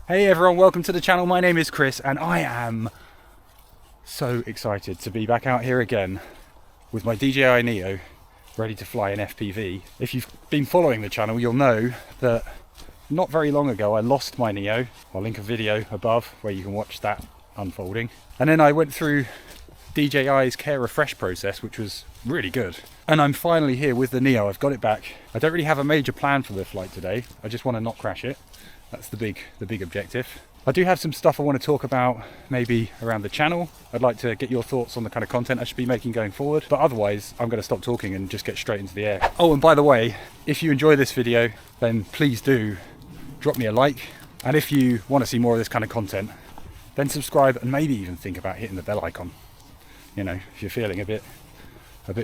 Hey everyone, welcome to the channel. My name is Chris and I am so excited to be back out here again with my DJI Neo ready to fly an FPV. If you've been following the channel, you'll know that not very long ago I lost my Neo. I'll link a video above where you can watch that unfolding. And then I went through DJI's care refresh process, which was really good. And I'm finally here with the Neo. I've got it back. I don't really have a major plan for the flight today. I just want to not crash it. That's the big objective. I do have some stuff I want to talk about maybe around the channel. I'd like to get your thoughts on the kind of content I should be making going forward. But otherwise, I'm going to stop talking and just get straight into the air. Oh, and by the way, if you enjoy this video, then please do drop me a like. And if you want to see more of this kind of content, then subscribe and maybe even think about hitting the bell icon. You know, if you're feeling a bit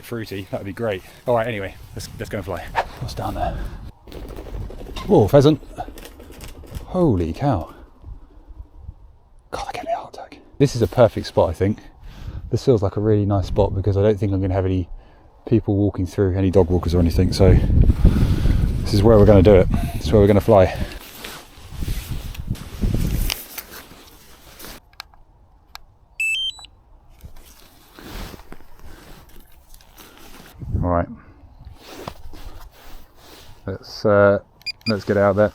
fruity, that would be great. All right, anyway, let's go and fly. What's down there? Whoa, pheasant. Holy cow. God, that gave me a heart attack. This is a perfect spot, I think. This feels like a really nice spot because I don't think I'm going to have any people walking through, any dog walkers or anything. So this is where we're going to do it. This is where we're going to fly. All right. Let's get out there.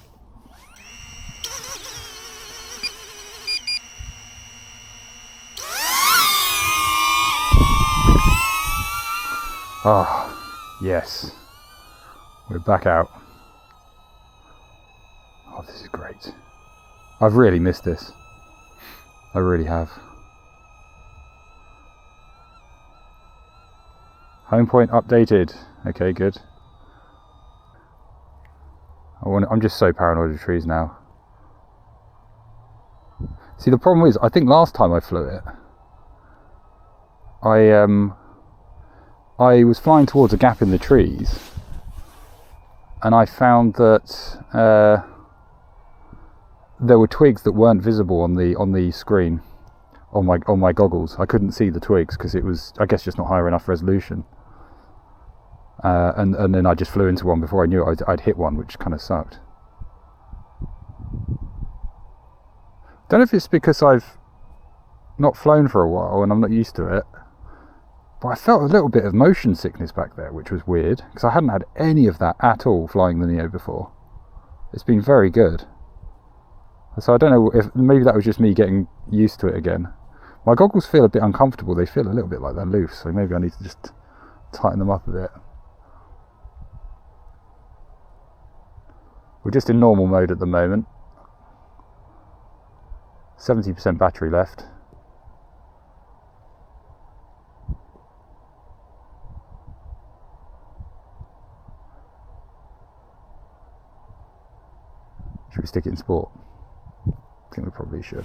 Ah, yes, we're back out. Oh, this is great. I've really missed this. I really have. Home point updated. Okay, good. I'm just so paranoid of trees now. See, the problem is, I think last time I flew it, I was flying towards a gap in the trees, and I found that there were twigs that weren't visible on the screen on my goggles. I couldn't see the twigs because it was, I guess, just not high enough resolution. And then I just flew into one before I knew it. I'd hit one, which kind of sucked. Don't know if it's because I've not flown for a while and I'm not used to it. But I felt a little bit of motion sickness back there, which was weird, because I hadn't had any of that at all flying the Neo before. It's been very good. So I don't know if maybe that was just me getting used to it again. My goggles feel a bit uncomfortable. They feel a little bit like they're loose, so maybe I need to just tighten them up a bit. We're just in normal mode at the moment. 70% battery left. Should we stick it in sport? I think we probably should.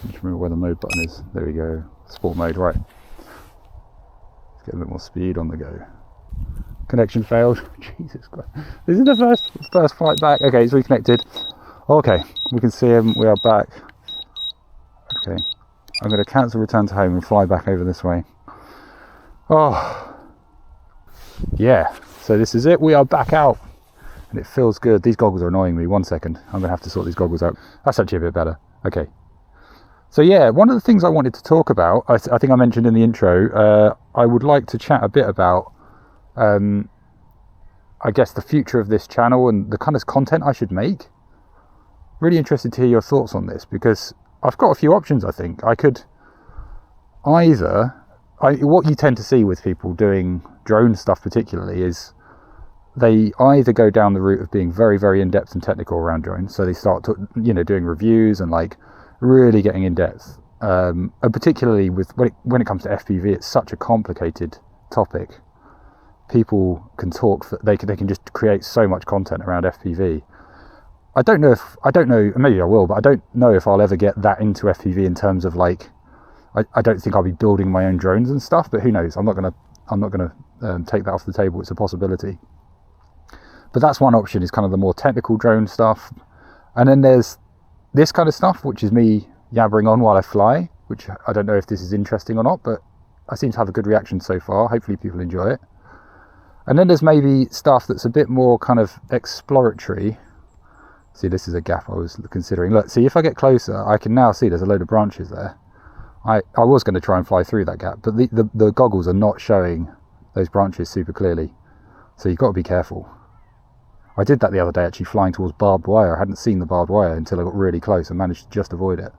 Just remember where the mode button is. There we go. Sport mode, right. Let's get a bit more speed on the go. Connection failed. Jesus Christ. This is the first flight back. Okay, it's reconnected. Okay, we can see him. We are back. Okay. I'm going to cancel return to home and fly back over this way. Oh. Yeah. So this is it. We are back out. And it feels good. These goggles are annoying me. 1 second. I'm going to have to sort these goggles out. That's actually a bit better. Okay. So yeah, one of the things I wanted to talk about, I think I mentioned in the intro, I would like to chat a bit about, I guess, the future of this channel and the kind of content I should make. Really interested to hear your thoughts on this, because I've got a few options, I think. I could either... what you tend to see with people doing drone stuff particularly is they either go down the route of being very, very in-depth and technical around drones. So they start doing reviews and like really getting in-depth. And particularly with when it comes to FPV, it's such a complicated topic. People can talk, they can just create so much content around FPV. I don't know, maybe I will, but I don't know if I'll ever get that into FPV in terms of like, I don't think I'll be building my own drones and stuff, but who knows? I'm not gonna take that off the table. It's a possibility. But that's one option, is kind of the more technical drone stuff. And then there's this kind of stuff, which is me yabbering on while I fly, which I don't know if this is interesting or not, but I seem to have a good reaction so far. Hopefully people enjoy it. And then there's maybe stuff that's a bit more kind of exploratory, See, this is a gap I was considering. Look, see, if I get closer, I can now see there's a load of branches there. I was going to try and fly through that gap, but the goggles are not showing those branches super clearly. So you've got to be careful. I did that the other day, actually flying towards barbed wire. I hadn't seen the barbed wire until I got really close and managed to just avoid it.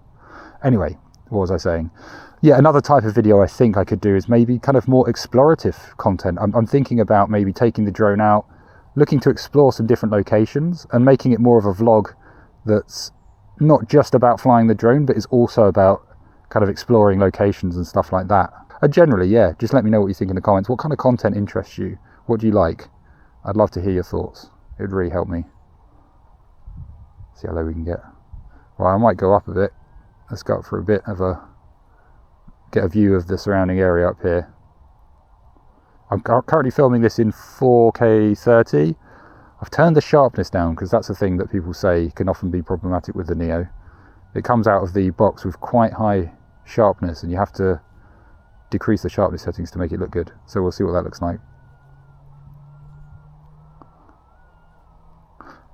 Anyway, what was I saying? Yeah, another type of video I think I could do is maybe kind of more explorative content. I'm thinking about maybe taking the drone out, looking to explore some different locations and making it more of a vlog that's not just about flying the drone, but is also about kind of exploring locations and stuff like that. Generally, yeah, just let me know what you think in the comments. What kind of content interests you? What do you like? I'd love to hear your thoughts. It would really help me. See how low we can get. Well, I might go up a bit. Let's go up for a bit of get a view of the surrounding area up here. I'm currently filming this in 4K 30. I've turned the sharpness down because that's a thing that people say can often be problematic with the Neo. It comes out of the box with quite high sharpness and you have to decrease the sharpness settings to make it look good. So we'll see what that looks like.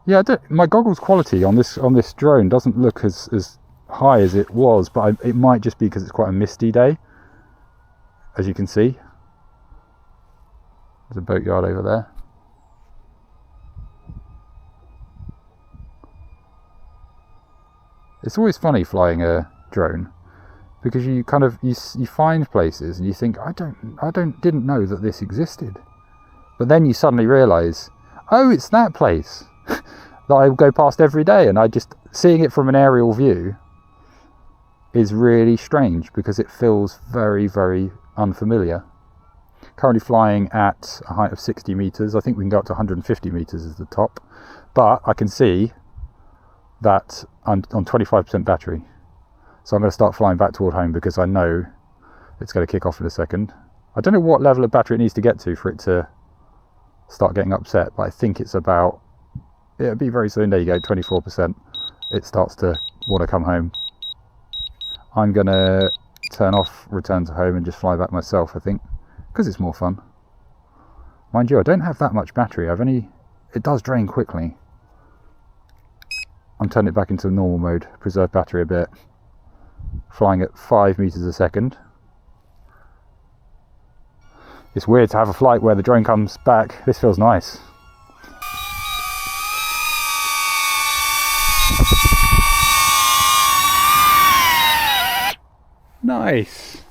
Yeah, my goggles quality on this drone doesn't look as high as it was, but it might just be because it's quite a misty day, as you can see. There's a boatyard over there. It's always funny flying a drone because you kind of you find places and you think I didn't know that this existed, but then you suddenly realise, oh, it's that place that I go past every day, and seeing it from an aerial view is really strange because it feels very, very unfamiliar. Currently flying at a height of 60 meters. I think we can go up to 150 meters as the top, but I can see that I'm on 25% battery. So I'm going to start flying back toward home because I know it's going to kick off in a second. I don't know what level of battery it needs to get to for it to start getting upset, but I think it's about, it'll be very soon. There you go, 24%. It starts to want to come home. I'm going to turn off, return to home and just fly back myself, I think, because it's more fun. Mind you, I don't have that much battery. It does drain quickly. I'm turning it back into normal mode, preserve battery a bit. Flying at 5 meters a second. It's weird to have a flight where the drone comes back. This feels nice. Nice.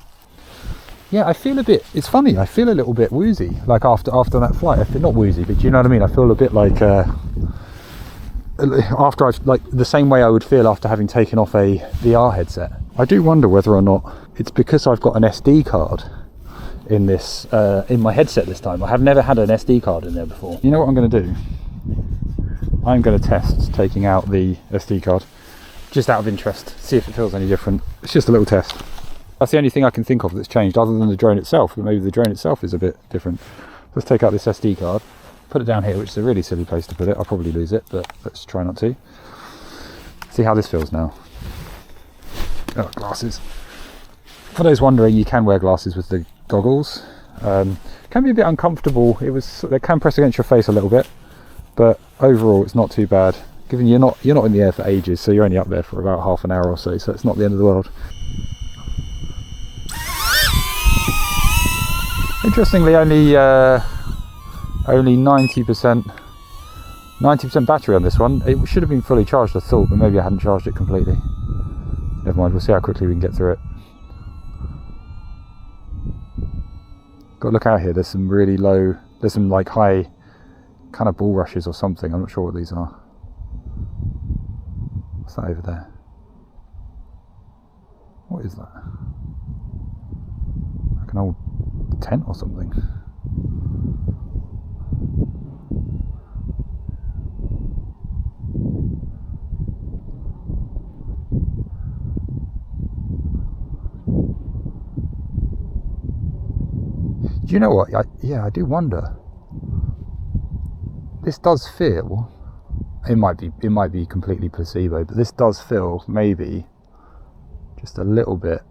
Yeah, I feel a bit, it's funny, I feel a little bit woozy, like after that flight. I feel not woozy, but do you know what I mean? I feel a bit like after I've, like the same way I would feel after having taken off a VR headset. I do wonder whether or not it's because I've got an SD card in this in my headset this time. I have never had an SD card in there before. You know what I'm going to do? I'm going to test taking out the SD card just out of interest, see if it feels any different. It's just a little test. That's the only thing I can think of that's changed other than the drone itself, but maybe the drone itself is a bit different. Let's take out this SD card, put it down here, which is a really silly place to put it. I'll probably lose it, but let's try not to. See how this feels now. Oh, glasses. For those wondering, you can wear glasses with the goggles. Can be a bit uncomfortable. They can press against your face a little bit, but overall it's not too bad. Given you're not in the air for ages, so you're only up there for about half an hour or so it's not the end of the world. Interestingly, only 90% battery on this one. It should have been fully charged, I thought, but maybe I hadn't charged it completely. Never mind, we'll see how quickly we can get through it. Got to look out here, there's some really low, there's some like high kind of bulrushes or something. I'm not sure what these are. What's that over there? What is that? Like an old tent or something. Do you know what? I do wonder. This does feel. It might be completely placebo, but this does feel maybe just a little bit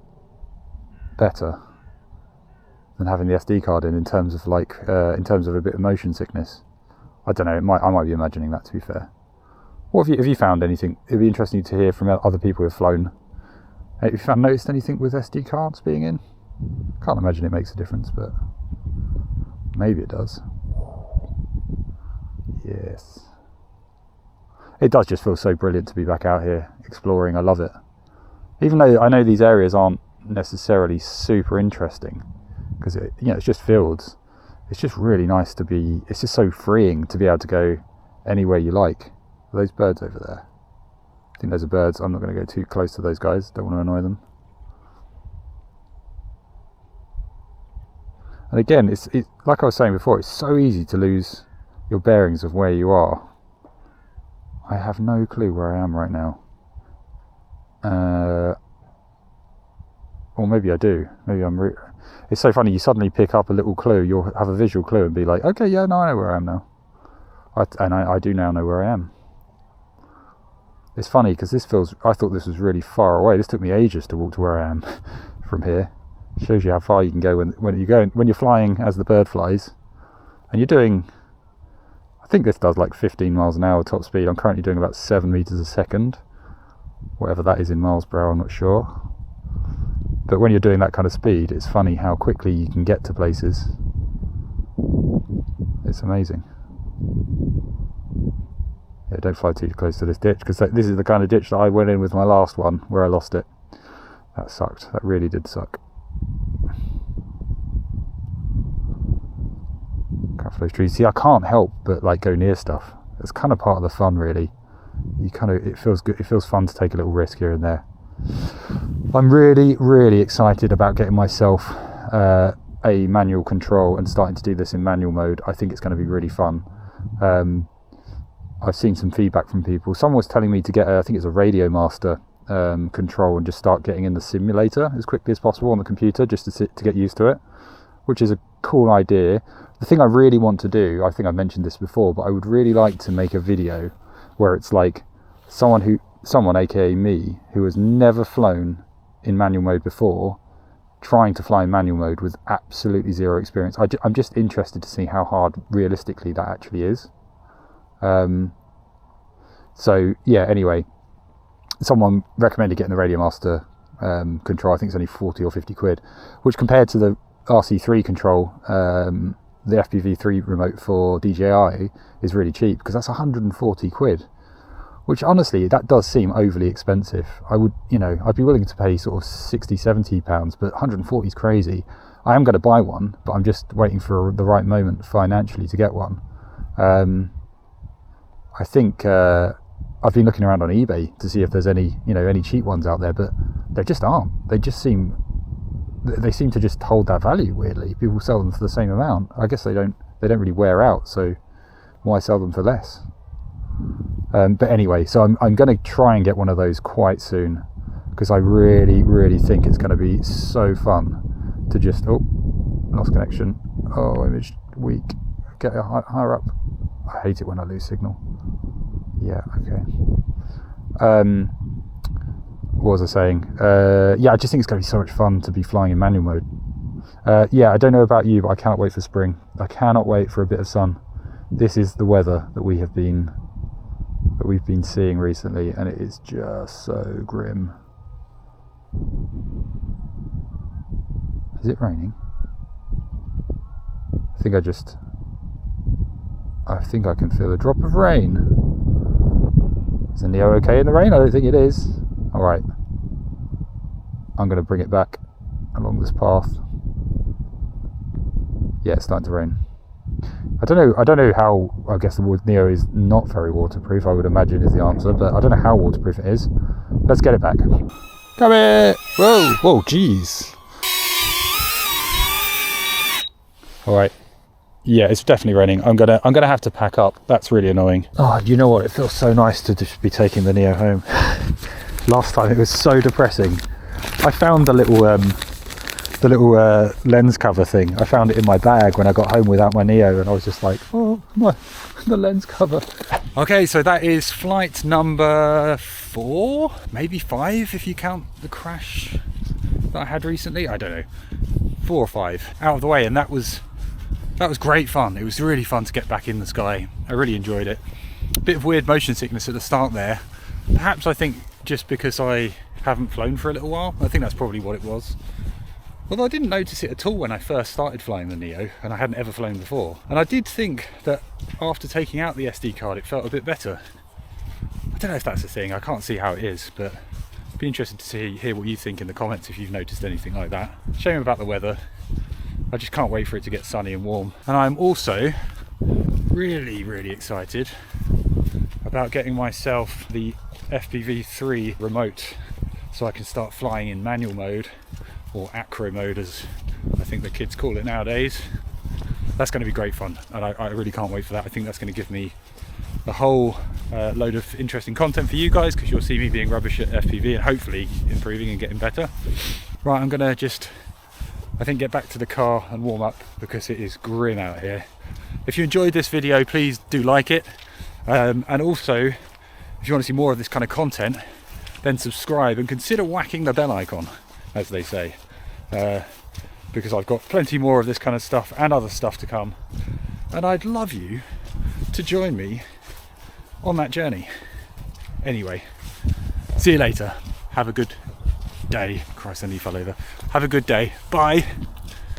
better than having the SD card in terms of like in terms of a bit of motion sickness. I don't know. I might be imagining that, to be fair. What have you found anything? It'd be interesting to hear from other people who've flown. Have you noticed anything with SD cards being in? Can't imagine it makes a difference, but maybe it does. Yes. It does just feel so brilliant to be back out here exploring. I love it. Even though I know these areas aren't necessarily super interesting, because it's just fields. It's just really nice to be. It's just so freeing to be able to go anywhere you like. Are those birds over there? I think those are birds. I'm not going to go too close to those guys. Don't want to annoy them. And again, it's like I was saying before. It's so easy to lose your bearings of where you are. I have no clue where I am right now. Or maybe I do. Maybe I'm. It's so funny. You suddenly pick up a little clue. You'll have a visual clue and be like, "Okay, yeah, no, I know where I am now." I do now know where I am. It's funny because this feels. I thought this was really far away. This took me ages to walk to where I am from here. Shows you how far you can go when you're flying as the bird flies, and you're doing. I think this does like 15 miles an hour top speed. I'm currently doing about 7 meters a second, whatever that is in miles per hour. I'm not sure. But when you're doing that kind of speed, it's funny how quickly you can get to places. It's amazing. Yeah, don't fly too close to this ditch, because this is the kind of ditch that I went in with my last one, where I lost it. That sucked. That really did suck. Cut for those trees. See, I can't help but like go near stuff. It's kind of part of the fun, really. It feels good. It feels fun to take a little risk here and there. I'm really, really excited about getting myself a manual control and starting to do this in manual mode. I think it's going to be really fun. I've seen some feedback from people. Someone was telling me to get I think it's a Radio Master control, and just start getting in the simulator as quickly as possible on the computer, just to get used to it, which is a cool idea. The thing I really want to do, I think I've mentioned this before, but I would really like to make a video where it's like someone, aka me, who has never flown in manual mode before, trying to fly in manual mode with absolutely zero experience. I'm just interested to see how hard realistically that actually is. So yeah, anyway, someone recommended getting the Radio Master control. I think it's only 40 or 50 quid, which compared to the RC3 control, the FPV3 remote for DJI, is really cheap, because that's 140 quid. Which honestly, that does seem overly expensive. I'd be willing to pay sort of 60, 70 pounds, but 140 is crazy. I am going to buy one, but I'm just waiting for the right moment financially to get one. I think I've been looking around on eBay to see if there's any cheap ones out there, but there just aren't. They seem to just hold their value weirdly. People sell them for the same amount. I guess they don't really wear out, so why sell them for less? But anyway, so I'm going to try and get one of those quite soon, because I really, really think it's going to be so fun to just... Oh, lost connection. Oh, image weak. Get higher up. I hate it when I lose signal. Yeah, okay. What was I saying? Yeah, I just think it's going to be so much fun to be flying in manual mode. Yeah, I don't know about you, but I cannot wait for spring. I cannot wait for a bit of sun. This is the weather that we've been seeing recently, and it is just so grim. Is it raining? I think I can feel a drop of rain. Is the Neo okay in the rain? I don't think it is. Alright. I'm going to bring it back along this path. Yeah, it's starting to rain. I don't know how. I guess the Neo is not very waterproof, I would imagine, is the answer, but I don't know how waterproof it is. Let's get it back. Come here! Whoa, jeez. Alright. Yeah, it's definitely raining. I'm gonna have to pack up. That's really annoying. Oh, you know what? It feels so nice to just be taking the Neo home. Last time it was so depressing. I found the little lens cover thing. I found it in my bag when I got home without my Neo, and I was just like, oh, the lens cover. Okay, so that is flight number 4, maybe 5 if you count the crash that I had recently. I don't know, 4 or 5 out of the way, and that was great fun. It was really fun to get back in the sky. I really enjoyed it. bit of weird motion sickness at the start there. Perhaps I think just because I haven't flown for a little while. I think that's probably what it was. Although I didn't notice it at all when I first started flying the Neo, and I hadn't ever flown before. And I did think that after taking out the SD card it felt a bit better. I don't know if that's a thing, I can't see how it is, but I'd be interested to hear what you think in the comments if you've noticed anything like that. Shame about the weather. I just can't wait for it to get sunny and warm. And I'm also really excited about getting myself the FPV 3 remote so I can start flying in manual mode, or acro mode as I think the kids call it nowadays. That's going to be great fun, and I really can't wait for that. I think that's going to give me a whole load of interesting content for you guys, because you'll see me being rubbish at FPV and hopefully improving and getting better. Right, I'm going to just, I think, get back to the car and warm up because it is grim out here. If you enjoyed this video, please do like it, and also if you want to see more of this kind of content, then subscribe and consider whacking the bell icon, as they say, because I've got plenty more of this kind of stuff and other stuff to come, and I'd love you to join me on that journey. Anyway, see you later. Have a good day. Christ, I nearly fell over. Have a good day. Bye.